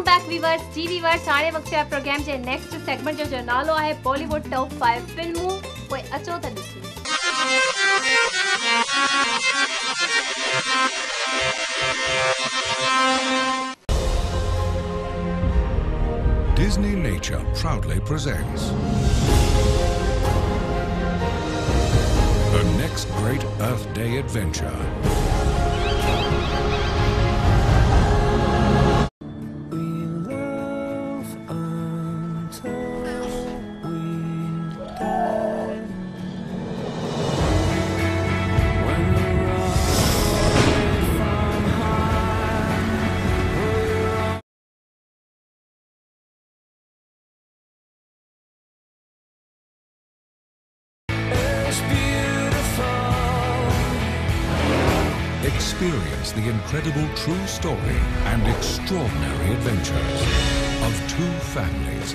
Back viewers जी viewers हाणे वक्त आहे प्रोग्राम जे नेक्स्ट सेगमेंट जो नालो आहे बॉलीवुड टॉप 5 फिल्मूं कोई अचो त ॾिसो Disney Nature proudly presents the next great Earth Day adventure. Experience the incredible true story and extraordinary adventures of two families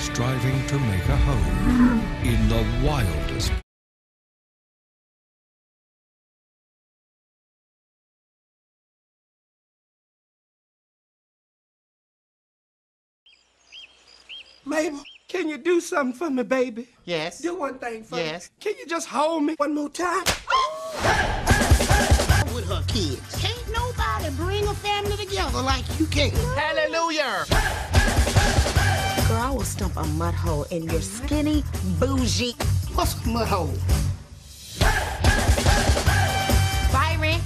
striving to make a home in the wildest. Mabel, can you do something for me, baby? Yes. Do one thing for Yes. me. Can you just hold me one more time? With her kids. Can't nobody bring a family together like you can. Hallelujah! Girl, I will stump a mud hole in your skinny, bougie... What's a mud hole? Byron,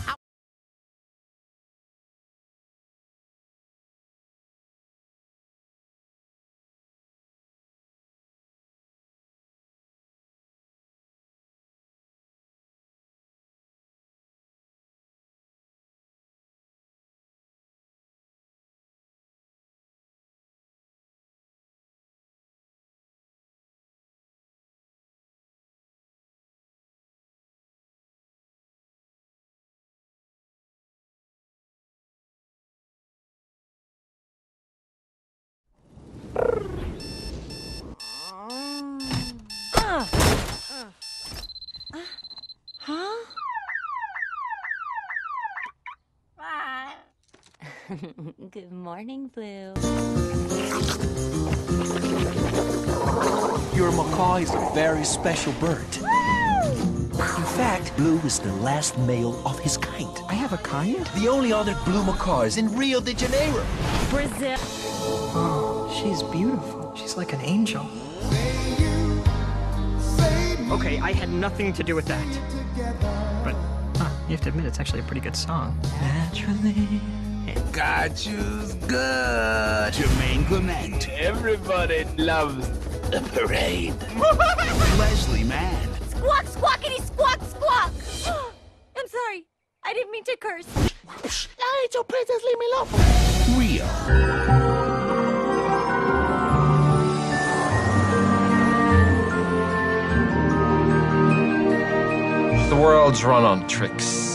Good morning, Blue. Your macaw is a very special bird. In fact, Blue is the last male of his kind. I have a kind? The only other blue macaw is in Rio de Janeiro. Brazil. Oh, she's beautiful. She's like an angel. Okay, I had nothing to do with that. But, you have to admit, it's actually a pretty good song. Naturally. God you's good. Jermaine Clement. Everybody loves the parade. Leslie Mann. Squawk, squawkity, squawk, squawk. I'm sorry. I didn't mean to curse. I ain't your princess, leave me alone. Rio. The world's run on tricks.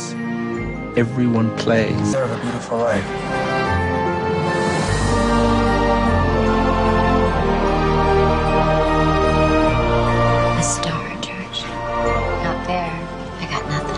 Everyone plays. Deserve a beautiful life. A star, George. Not fair. I got nothing.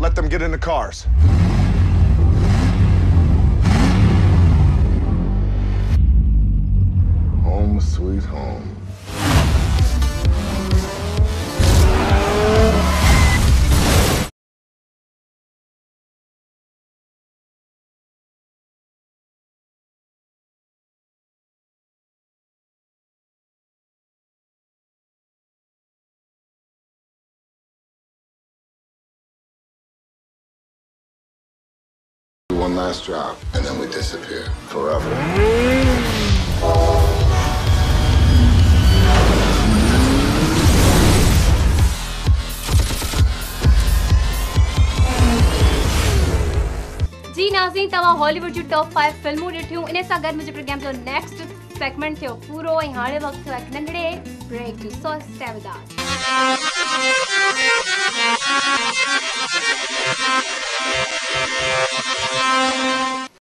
Let them get in the cars. Home sweet home. one last job, and then we disappear forever. जी नाज़रीन, तव्हां Hollywood जी top 5 फिल्मूं ॾिठियूं। इन सां गॾु मुंहिंजे programme जो next segment थियो पूरो ऐं हाणे वक़्तु थियो हिकु नंढड़े ब्रेक जो। So stay with us.